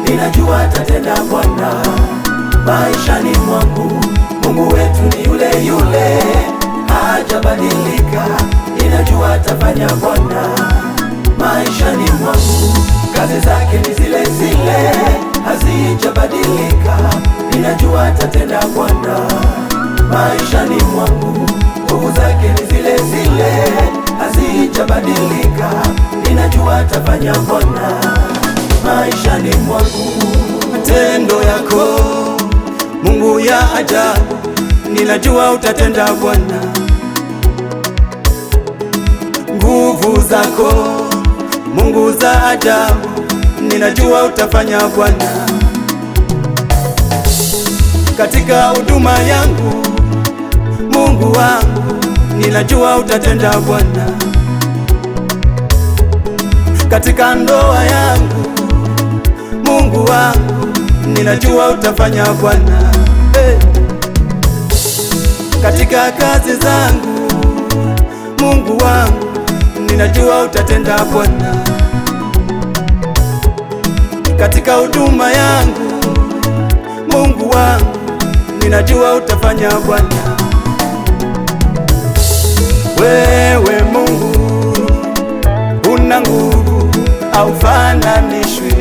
ninajua atatenda Bwana maishani mwangu. Mungu wetu ni yule yule, hajabadilika, ninajua atafanya Bwana maishani mwangu. Kazi zake ni zile zile, hazijabadilika, ninajua atatenda Bwana maishani mwangu. Nguvu zake ni zile zile, hazijabadilika, ninajua atafanya Bwana maishani mwangu. Matendo yako Mungu ya ajabu, ninajua utatenda Bwana. Nguvu zako Mungu za ajabu, ninajua utafanya Bwana. Katika huduma yangu Mungu wangu, ninajua utatenda Bwana. Katika ndoa yangu Mungu wangu, ninajua utafanya Bwana. Katika kazi zangu Mungu wangu, ninajua utatenda Bwana. Katika huduma yangu Mungu wangu, ninajua utafanya Bwana. Wewe Mungu una nguvu, haufananishwi.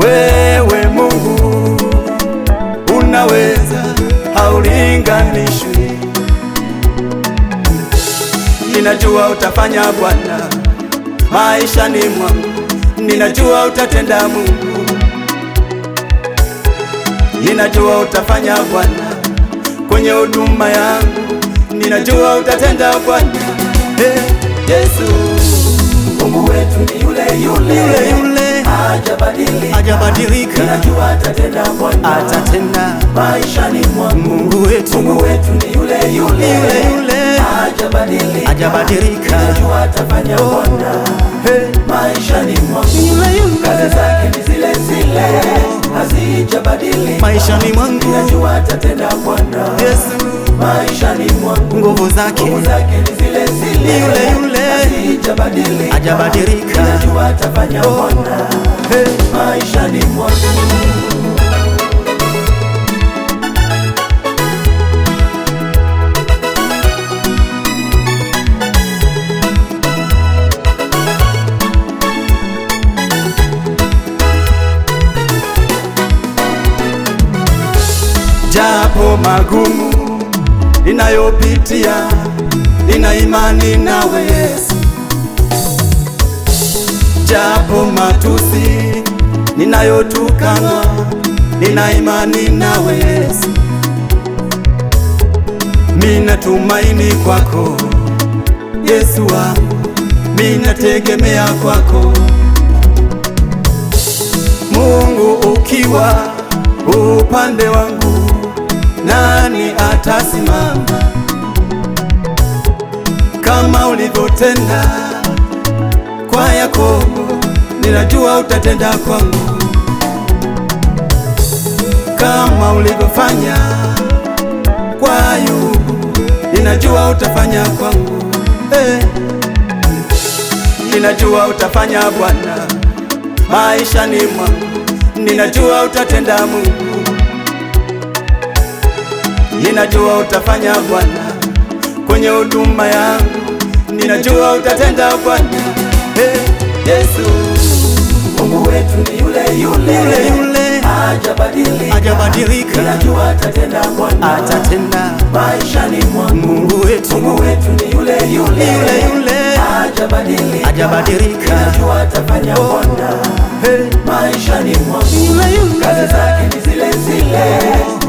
Wewe Mungu unaweza, haulinganishwi. Ninajua utafanya Bwana maishani mwangu, ninajua utatenda Mungu. Ninajua utafanya Bwana kwenye huduma yangu, ninajua utatenda Bwana. Yesu Mungu wetu ni yule yule, hajabadilika, ninajua atatenda Bwana, atatenda maishani mwangu. Mungu wetu ni yule yule, hajabadilika, ninajua atafanya Bwana maishani mwangu. Kazi zake ni zile zile, hazijabadilika maishani mwangu, ninajua atatenda Bwana. Yesu maishani mwangu, nguvu zake ni zile zile, yule hazijabadilika, hajabadilika, ninajua atafanya Bwana maishani mwangu. Japo magumu ninayopitia, nina imani nawe Yesu. Japo matusi ninayotukanwa, nina imani nawe Yesu. Mina tumaini kwako Yesu wangu, mina tegemea kwako. Mungu ukiwa upande wangu, nani atasimama? Kama ulivyotenda kwa Yakobo, ninajua utatenda kwangu. Kama ulivyofanya kwa Ayubu, ninajua utafanya kwangu. Ninajua utafanya Bwana maishani mwangu, ninajua utatenda Mungu. Ninajua utafanya Bwana kwenye huduma yangu, ninajua utatenda Bwana. Yesu Mungu wetu ni yule yule, hajabadilika, ninajua atatenda Bwana, atatenda maishani mwangu. Mungu wetu ni yule yule, hajabadilika, ninajua atafanya Bwana maishani mwangu. Kazi zake ni zile zile,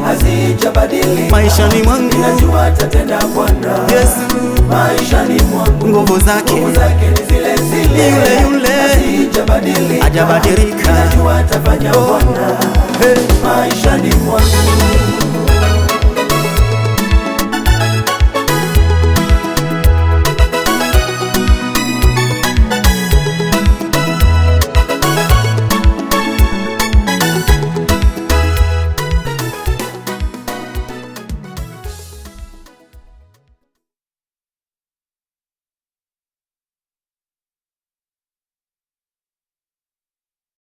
hazijabadilika maishani mwangu, ninajua atatenda Bwana. Yesu maishani mwangu, nguvu zake ni zile zile, yule hazijabadilika, hajabadilika, ninajua atafanya Bwana maishani mwangu.